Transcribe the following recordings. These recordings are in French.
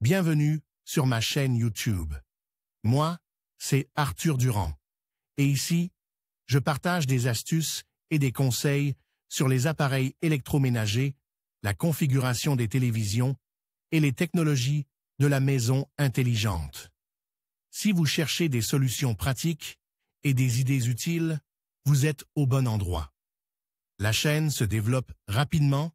Bienvenue sur ma chaîne YouTube. Moi, c'est Arthur Durand. Et ici, je partage des astuces et des conseils sur les appareils électroménagers, la configuration des télévisions et les technologies de la maison intelligente. Si vous cherchez des solutions pratiques et des idées utiles, vous êtes au bon endroit. La chaîne se développe rapidement,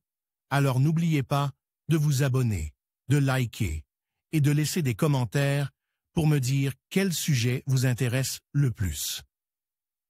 alors n'oubliez pas de vous abonner, de liker et de laisser des commentaires pour me dire quel sujet vous intéresse le plus.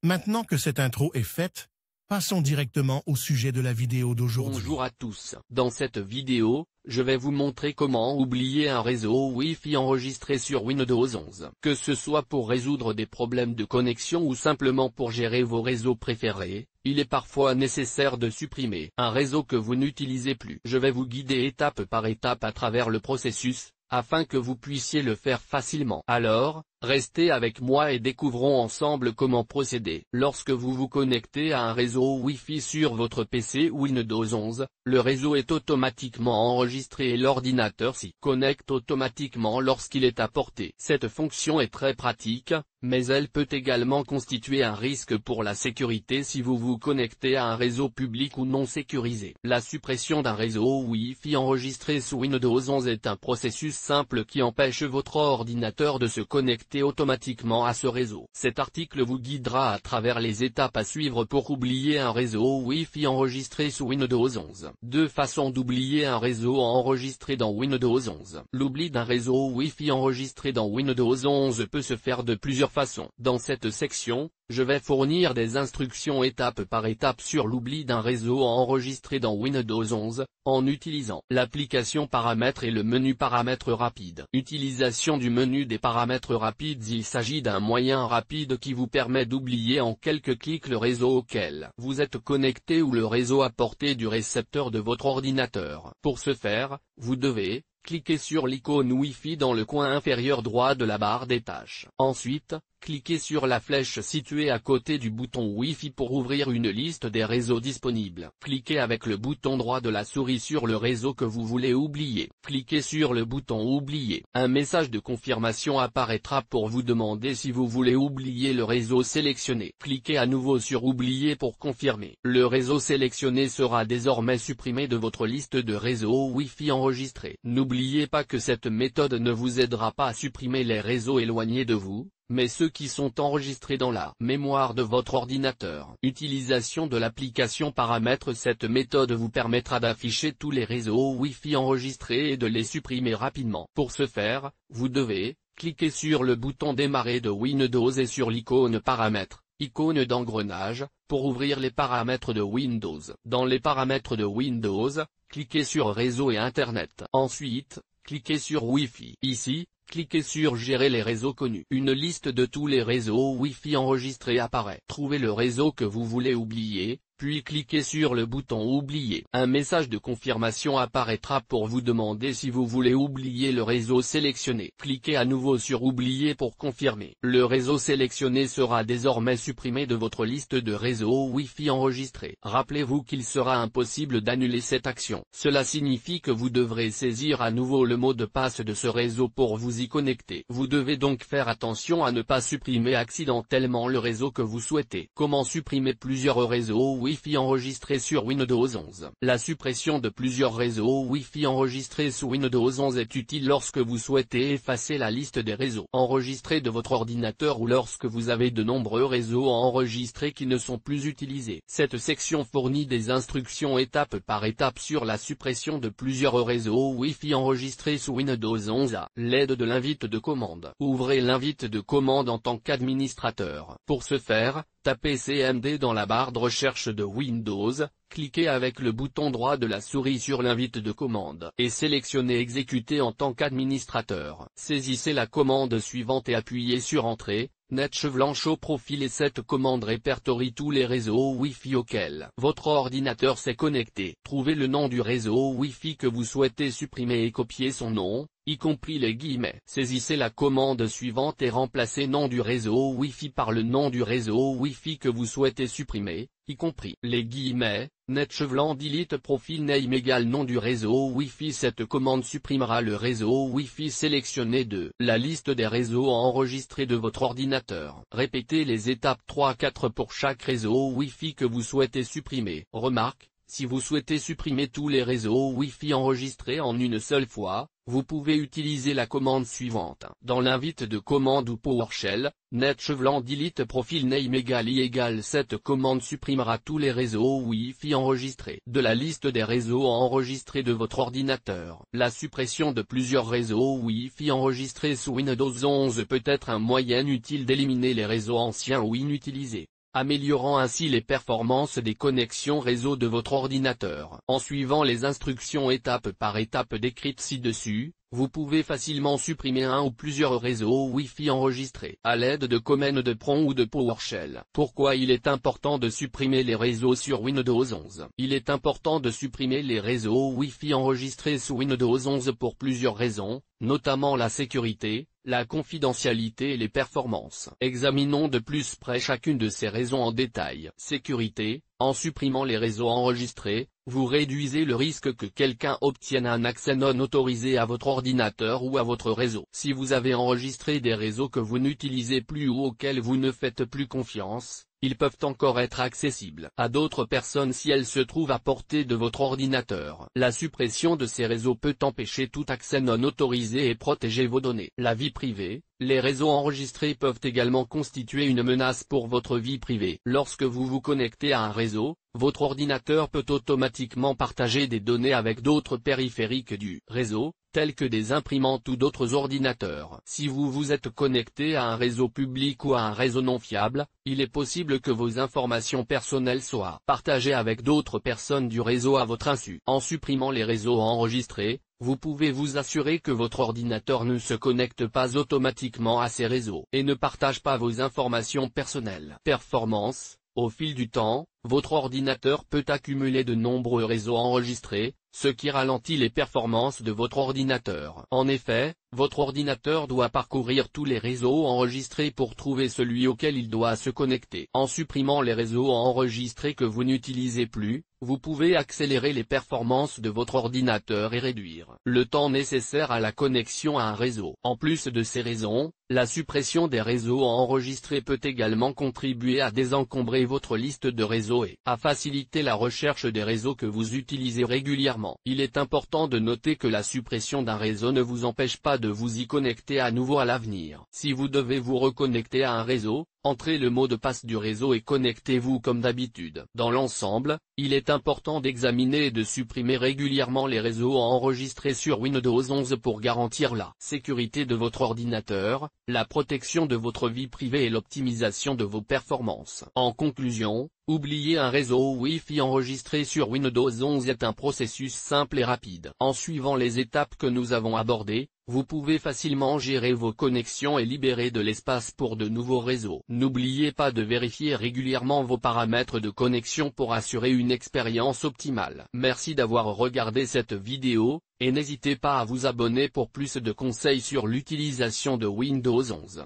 Maintenant que cette intro est faite, passons directement au sujet de la vidéo d'aujourd'hui. Bonjour à tous. Dans cette vidéo, je vais vous montrer comment oublier un réseau Wi-Fi enregistré sur Windows 11. Que ce soit pour résoudre des problèmes de connexion ou simplement pour gérer vos réseaux préférés, il est parfois nécessaire de supprimer un réseau que vous n'utilisez plus. Je vais vous guider étape par étape à travers le processus, afin que vous puissiez le faire facilement. Alors, restez avec moi et découvrons ensemble comment procéder. Lorsque vous vous connectez à un réseau Wi-Fi sur votre PC Windows 11, le réseau est automatiquement enregistré et l'ordinateur s'y connecte automatiquement lorsqu'il est à portée. Cette fonction est très pratique, mais elle peut également constituer un risque pour la sécurité si vous vous connectez à un réseau public ou non sécurisé. La suppression d'un réseau Wi-Fi enregistré sous Windows 11 est un processus simple qui empêche votre ordinateur de se connecter automatiquement à ce réseau. Cet article vous guidera à travers les étapes à suivre pour oublier un réseau Wi-Fi enregistré sous Windows 11. Deux façons d'oublier un réseau enregistré dans Windows 11. L'oubli d'un réseau Wi-Fi enregistré dans Windows 11 peut se faire de plusieurs façons. Dans cette section, je vais fournir des instructions étape par étape sur l'oubli d'un réseau enregistré dans Windows 11, en utilisant l'application paramètres et le menu paramètres rapides. Utilisation du menu des paramètres rapides. Il s'agit d'un moyen rapide qui vous permet d'oublier en quelques clics le réseau auquel vous êtes connecté ou le réseau à portée du récepteur de votre ordinateur. Pour ce faire, vous devez cliquez sur l'icône Wi-Fi dans le coin inférieur droit de la barre des tâches. Ensuite, cliquez sur la flèche située à côté du bouton Wi-Fi pour ouvrir une liste des réseaux disponibles. Cliquez avec le bouton droit de la souris sur le réseau que vous voulez oublier. Cliquez sur le bouton Oublier. Un message de confirmation apparaîtra pour vous demander si vous voulez oublier le réseau sélectionné. Cliquez à nouveau sur Oublier pour confirmer. Le réseau sélectionné sera désormais supprimé de votre liste de réseaux Wi-Fi enregistrés. N'oubliez pas que cette méthode ne vous aidera pas à supprimer les réseaux éloignés de vous, mais ceux qui sont enregistrés dans la mémoire de votre ordinateur. Utilisation de l'application paramètres. Cette méthode vous permettra d'afficher tous les réseaux Wi-Fi enregistrés et de les supprimer rapidement. Pour ce faire, vous devez cliquer sur le bouton Démarrer de Windows et sur l'icône Paramètres, icône d'engrenage, pour ouvrir les paramètres de Windows. Dans les paramètres de Windows, cliquez sur Réseau et Internet. Ensuite, cliquez sur Wi-Fi. Ici, cliquez sur Gérer les réseaux connus. Une liste de tous les réseaux Wi-Fi enregistrés apparaît. Trouvez le réseau que vous voulez oublier, puis cliquez sur le bouton Oublier. Un message de confirmation apparaîtra pour vous demander si vous voulez oublier le réseau sélectionné. Cliquez à nouveau sur Oublier pour confirmer. Le réseau sélectionné sera désormais supprimé de votre liste de réseaux Wi-Fi enregistrés. Rappelez-vous qu'il sera impossible d'annuler cette action. Cela signifie que vous devrez saisir à nouveau le mot de passe de ce réseau pour vous y connecter. Vous devez donc faire attention à ne pas supprimer accidentellement le réseau que vous souhaitez. Comment supprimer plusieurs réseaux Wi-Fi enregistrés sur Windows 11? La suppression de plusieurs réseaux Wi-Fi enregistrés sous Windows 11 est utile lorsque vous souhaitez effacer la liste des réseaux enregistrés de votre ordinateur ou lorsque vous avez de nombreux réseaux enregistrés qui ne sont plus utilisés. Cette section fournit des instructions étape par étape sur la suppression de plusieurs réseaux Wi-Fi enregistrés sous Windows 11 à l'aide de l'invite de commande. Ouvrez l'invite de commande en tant qu'administrateur. Pour ce faire, tapez CMD dans la barre de recherche de Windows, cliquez avec le bouton droit de la souris sur l'invite de commande et sélectionnez Exécuter en tant qu'administrateur. Saisissez la commande suivante et appuyez sur Entrée. Netchevlanche au profil et cette commande répertorie tous les réseaux Wi-Fi auxquels votre ordinateur s'est connecté. Trouvez le nom du réseau Wi-Fi que vous souhaitez supprimer et copiez son nom, y compris les guillemets. Saisissez la commande suivante et remplacez nom du réseau Wi-Fi par le nom du réseau Wi-Fi que vous souhaitez supprimer, y compris les guillemets, netchevlan delete profil name égale nom du réseau Wi-Fi. Cette commande supprimera le réseau Wi-Fi sélectionné de la liste des réseaux enregistrés de votre ordinateur. Répétez les étapes 3-4 pour chaque réseau Wi-Fi que vous souhaitez supprimer. Remarque, si vous souhaitez supprimer tous les réseaux Wi-Fi enregistrés en une seule fois, vous pouvez utiliser la commande suivante. Dans l'invite de commande ou PowerShell, netchevlan delete profil name égale cette commande supprimera tous les réseaux Wi-Fi enregistrés de la liste des réseaux enregistrés de votre ordinateur. La suppression de plusieurs réseaux Wi-Fi enregistrés sous Windows 11 peut être un moyen utile d'éliminer les réseaux anciens ou inutilisés, améliorant ainsi les performances des connexions réseau de votre ordinateur. En suivant les instructions étape par étape décrites ci-dessus, vous pouvez facilement supprimer un ou plusieurs réseaux Wi-Fi enregistrés à l'aide de commandes de Cron ou de PowerShell. Pourquoi il est important de supprimer les réseaux sur Windows 11? Il est important de supprimer les réseaux Wi-Fi enregistrés sous Windows 11 pour plusieurs raisons, notamment la sécurité, la confidentialité et les performances. Examinons de plus près chacune de ces raisons en détail. Sécurité. En supprimant les réseaux enregistrés, vous réduisez le risque que quelqu'un obtienne un accès non autorisé à votre ordinateur ou à votre réseau. Si vous avez enregistré des réseaux que vous n'utilisez plus ou auxquels vous ne faites plus confiance, ils peuvent encore être accessibles à d'autres personnes si elles se trouvent à portée de votre ordinateur. La suppression de ces réseaux peut empêcher tout accès non autorisé et protéger vos données. La vie privée. Les réseaux enregistrés peuvent également constituer une menace pour votre vie privée. Lorsque vous vous connectez à un réseau, votre ordinateur peut automatiquement partager des données avec d'autres périphériques du réseau, tels que des imprimantes ou d'autres ordinateurs. Si vous vous êtes connecté à un réseau public ou à un réseau non fiable, il est possible que vos informations personnelles soient partagées avec d'autres personnes du réseau à votre insu. En supprimant les réseaux enregistrés, vous pouvez vous assurer que votre ordinateur ne se connecte pas automatiquement à ces réseaux et ne partage pas vos informations personnelles. Performance. Au fil du temps, votre ordinateur peut accumuler de nombreux réseaux enregistrés, ce qui ralentit les performances de votre ordinateur. En effet, votre ordinateur doit parcourir tous les réseaux enregistrés pour trouver celui auquel il doit se connecter. En supprimant les réseaux enregistrés que vous n'utilisez plus, vous pouvez accélérer les performances de votre ordinateur et réduire le temps nécessaire à la connexion à un réseau. En plus de ces raisons, la suppression des réseaux enregistrés peut également contribuer à désencombrer votre liste de réseaux et à faciliter la recherche des réseaux que vous utilisez régulièrement. Il est important de noter que la suppression d'un réseau ne vous empêche pas de vous y connecter à nouveau à l'avenir. Si vous devez vous reconnecter à un réseau, entrez le mot de passe du réseau et connectez-vous comme d'habitude. Dans l'ensemble, il est important d'examiner et de supprimer régulièrement les réseaux enregistrés sur Windows 11 pour garantir la sécurité de votre ordinateur, la protection de votre vie privée et l'optimisation de vos performances. En conclusion, oublier un réseau Wi-Fi enregistré sur Windows 11 est un processus simple et rapide. En suivant les étapes que nous avons abordées, vous pouvez facilement gérer vos connexions et libérer de l'espace pour de nouveaux réseaux. N'oubliez pas de vérifier régulièrement vos paramètres de connexion pour assurer une expérience optimale. Merci d'avoir regardé cette vidéo, et n'hésitez pas à vous abonner pour plus de conseils sur l'utilisation de Windows 11.